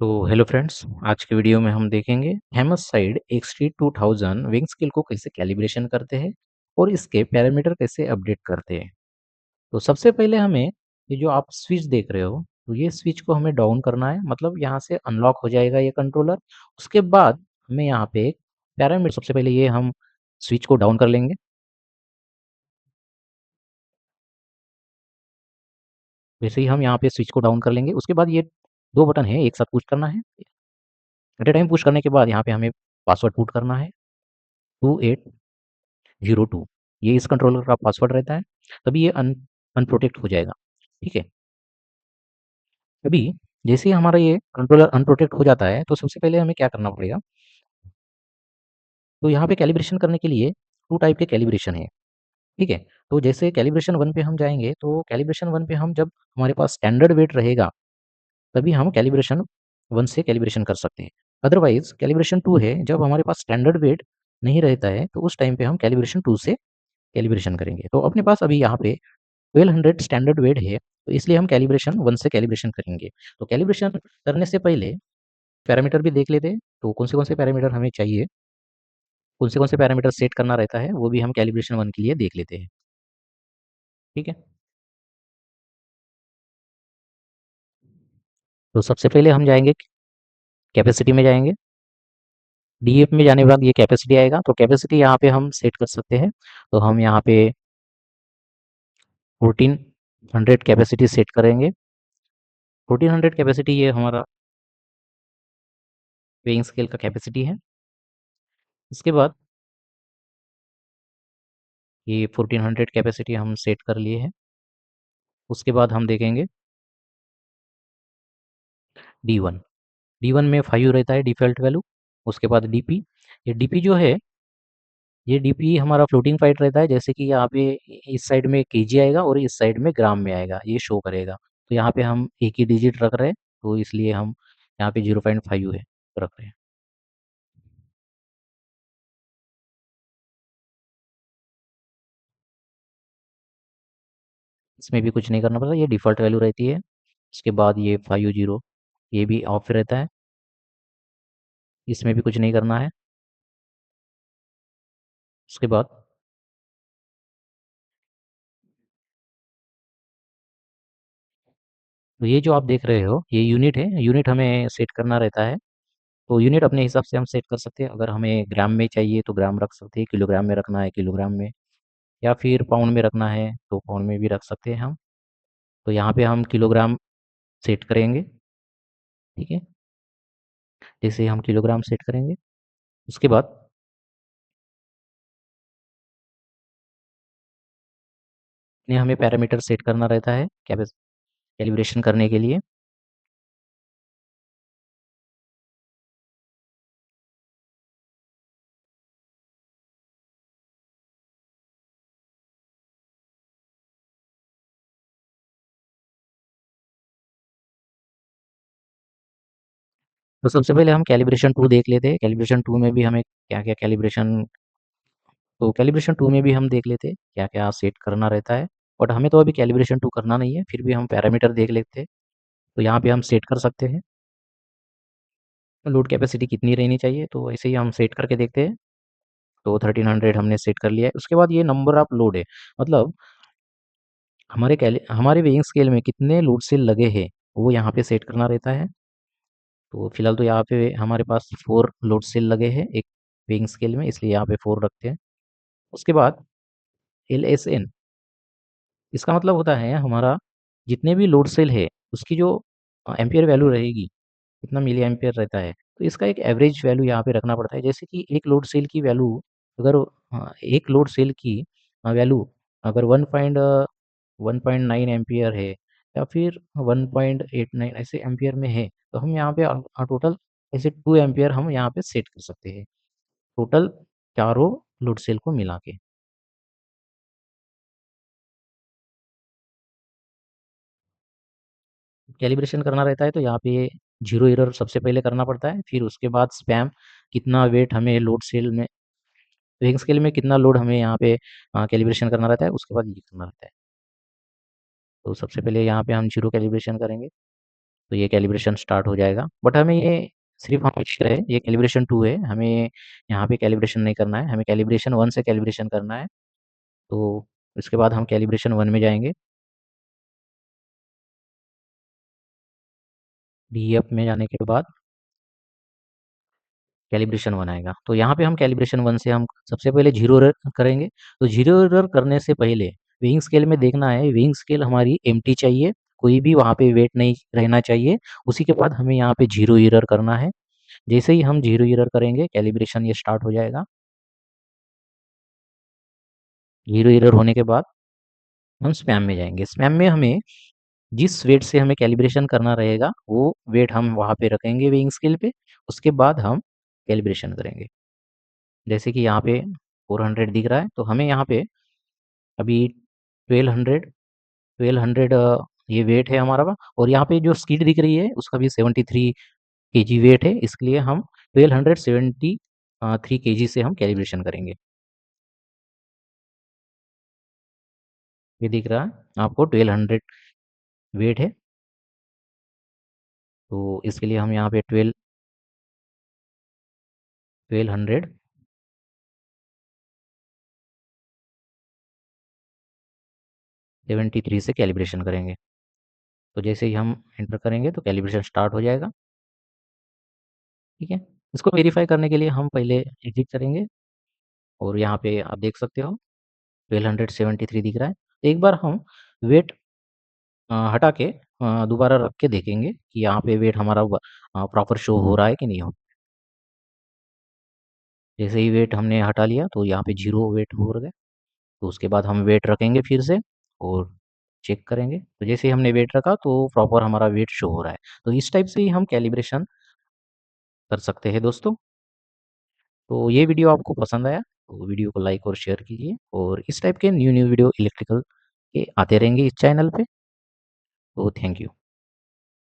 तो hello friends, आज के वीडियो में हम देखेंगे हैमरसाइड एक्सटी 2000 विंग स्केल को कैसे कैलिब्रेशन करते हैं और इसके पैरामीटर कैसे अपडेट करते हैं। तो सबसे पहले हमें ये जो आप स्विच देख रहे हो, तो ये स्विच को हमें डाउन करना है, मतलब यहाँ से अनलॉक हो जाएगा ये कंट्रोलर। उसके बाद हमें यहाँ पे एक पैरामीटर, सबसे पहले ये हम स्विच को डाउन कर लेंगे। वैसे ही हम यहाँ पे स्विच को डाउन कर लेंगे। उसके बाद ये दो बटन है, एक साथ पुश करना है। एट ए टाइम पुश करने के बाद यहाँ पे हमें पासवर्ड पुट करना है 2802। ये इस कंट्रोलर का पासवर्ड रहता है, तभी ये अनप्रोटेक्ट हो जाएगा। ठीक है। अभी जैसे ही हमारा ये कंट्रोलर अनप्रोटेक्ट हो जाता है, तो सबसे पहले हमें क्या करना पड़ेगा। तो यहाँ पे कैलिब्रेशन करने के लिए 2 टाइप के कैलिब्रेशन है। ठीक है। तो जैसे कैलिब्रेशन 1 पे हम जाएँगे, तो कैलिब्रेशन 1 पे हम जब हमारे पास स्टैंडर्ड वेट रहेगा, तभी हम कैलिब्रेशन 1 से कैलिब्रेशन कर सकते हैं। अदरवाइज़ कैलिब्रेशन 2 है, जब हमारे पास स्टैंडर्ड वेट नहीं रहता है, तो उस टाइम पे हम कैलिब्रेशन 2 से कैलिब्रेशन करेंगे। तो अपने पास अभी यहाँ पे 1200 स्टैंडर्ड वेट है, तो इसलिए हम कैलिब्रेशन 1 से कैलिब्रेशन करेंगे। तो कैलिब्रेशन करने से पहले पैरामीटर भी देख लेते हैं, तो कौन से पैरामीटर हमें चाहिए, कौन से पैरामीटर सेट करना रहता है, वो भी हम कैलिब्रेशन 1 के लिए देख लेते हैं। ठीक है? तो सबसे पहले हम जाएँगे, कैपेसिटी में जाएँगे। डीएफ में जाने के बाद ये कैपेसिटी आएगा, तो कैपेसिटी यहाँ पे हम सेट कर सकते हैं। तो हम यहाँ पे 1400 कैपेसिटी सेट करेंगे। 1400 कैपेसिटी ये हमारा वेइंग स्केल का कैपेसिटी है। इसके बाद ये 1400 कैपेसिटी हम सेट कर लिए हैं। उसके बाद हम देखेंगे D1। D1 में 5 रहता है डिफ़ॉल्ट वैल्यू। उसके बाद DP, ये DP जो है, ये DP हमारा फ्लोटिंग पॉइंट रहता है, जैसे कि यहाँ पे इस साइड में केजी आएगा और इस साइड में ग्राम में आएगा, ये शो करेगा। तो यहाँ पे हम एक ही डिजिट रख रहे हैं, तो इसलिए हम यहाँ पे 0.5 है, रख रहे हैं। इसमें भी कुछ नहीं करना पड़ता, ये डिफ़ॉल्ट वैल्यू रहती है। उसके बाद ये 50, ये भी ऑफ रहता है, इसमें भी कुछ नहीं करना है। उसके बाद तो ये जो आप देख रहे हो, ये यूनिट है, यूनिट हमें सेट करना रहता है। तो यूनिट अपने हिसाब से हम सेट कर सकते हैं। अगर हमें ग्राम में चाहिए तो ग्राम रख सकते हैं, किलोग्राम में रखना है किलोग्राम में, या फिर पाउंड में रखना है तो पाउंड में भी रख सकते हैं हम। तो यहाँ पे हम किलोग्राम सेट करेंगे। ठीक है। जैसे हम किलोग्राम सेट करेंगे, उसके बाद ने हमें पैरामीटर सेट करना रहता है कैलिब्रेशन करने के लिए। तो सबसे पहले हम कैलिब्रेशन 2 देख लेते हैं। कैलिब्रेशन 2 में भी हमें क्या-क्या कैलिब्रेशन, तो कैलिब्रेशन 2 में भी हम देख लेते हैं क्या-क्या सेट करना रहता है। बट हमें तो अभी कैलिब्रेशन 2 करना नहीं है, फिर भी हम पैरामीटर देख लेते हैं। तो यहाँ पे हम सेट कर सकते हैं लोड कैपेसिटी कितनी रहनी चाहिए, तो ऐसे ही हम सेट करके देखते हैं। तो 1300 हमने सेट कर लिया है। उसके बाद ये नंबर ऑफ लोड है, मतलब हमारे वेइंग स्केल में कितने लोड सेल लगे हैं, वो यहाँ पे सेट करना रहता है। तो फिलहाल तो यहाँ पे हमारे पास 4 लोड सेल लगे हैं एक वेइंग स्केल में, इसलिए यहाँ पे 4 रखते हैं। उसके बाद LSN, इसका मतलब होता है हमारा जितने भी लोड सेल है, उसकी जो एम्पियर वैल्यू रहेगी, कितना मिली एम्पियर रहता है, तो इसका एक एवरेज वैल्यू यहाँ पे रखना पड़ता है। जैसे कि एक लोड सेल की वैल्यू, अगर एक लोड सेल की वैल्यू अगर 1.9 एम्पियर है, या फिर 1.89 ऐसे एम्पियर में है, तो हम यहाँ पे टोटल ऐसे 2 एम्पियर हम यहाँ पे सेट कर सकते हैं, टोटल चारों लोड सेल को मिला के। कैलिब्रेशन करना रहता है, तो यहाँ पे ज़ीरो एरर सबसे पहले करना पड़ता है, फिर उसके बाद स्पैम, कितना वेट हमें लोड सेल में, वेइंग स्केल में कितना लोड हमें यहाँ पे कैलिब्रेशन करना रहता है, उसके बाद ये करना रहता है। तो सबसे पहले यहाँ पे हम ज़ीरो कैलिब्रेशन करेंगे। तो ये कैलिब्रेशन स्टार्ट हो जाएगा। बट हमें ये सिर्फ़ हम देख रहे हैं ये कैलिब्रेशन 2 है, हमें यहाँ पे कैलिब्रेशन नहीं करना है, हमें कैलिब्रेशन 1 से कैलिब्रेशन करना है। तो इसके बाद हम कैलिब्रेशन 1 में जाएँगे। डीईएफ में जाने के बाद कैलिब्रेशन 1 आएगा। तो यहाँ पे हम कैलिब्रेशन 1 से हम सबसे पहले ज़ीरो एरर करेंगे। तो ज़ीरो एरर करने से पहले वेइंग स्केल में देखना है, वेइंग स्केल हमारी एम्प्टी चाहिए, कोई भी वहाँ पे वेट नहीं रहना चाहिए। उसी के बाद हमें यहाँ पे ज़ीरो एरर करना है। जैसे ही हम ज़ीरो एरर करेंगे, कैलिब्रेशन ये स्टार्ट हो जाएगा। ज़ीरो एरर होने के बाद हम स्पैम में जाएँगे। स्पैम में हमें जिस वेट से हमें कैलिब्रेशन करना रहेगा, वो वेट हम वहाँ पे रखेंगे वेइंग स्केल पे, उसके बाद हम कैलिब्रेशन करेंगे। जैसे कि यहाँ पे 400 दिख रहा है, तो हमें यहाँ पे अभी 1200 1200 ये वेट है हमारा और यहाँ पे जो स्किड दिख रही है, उसका भी 73 केजी वेट है, इसके लिए हम 1273 केजी से हम कैलिब्रेशन करेंगे। ये दिख रहा है आपको 1200 वेट है, तो इसके लिए हम यहाँ पे 1273 से कैलिब्रेशन करेंगे। तो जैसे ही हम एंटर करेंगे तो कैलिब्रेशन स्टार्ट हो जाएगा, ठीक है? इसको वेरीफाई करने के लिए हम पहले एग्ज़िट करेंगे और यहाँ पे आप देख सकते हो 1273 दिख रहा है। एक बार हम वेट हटा के दोबारा रख के देखेंगे कि यहाँ पे वेट हमारा प्रॉपर शो हो रहा है कि नहीं हो। जैसे ही वेट हमने हटा लिया तो यहाँ पे 0 वेट हो गया। तो उसके बाद हम वेट रखेंगे फिर से और चेक करेंगे। तो जैसे ही हमने वेट रखा तो प्रॉपर हमारा वेट शो हो रहा है। तो इस टाइप से ही हम कैलिब्रेशन कर सकते हैं दोस्तों। तो ये वीडियो आपको पसंद आया तो वीडियो को लाइक और शेयर कीजिए और इस टाइप के न्यू न्यू वीडियो इलेक्ट्रिकल के आते रहेंगे इस चैनल पे। तो थैंक यू।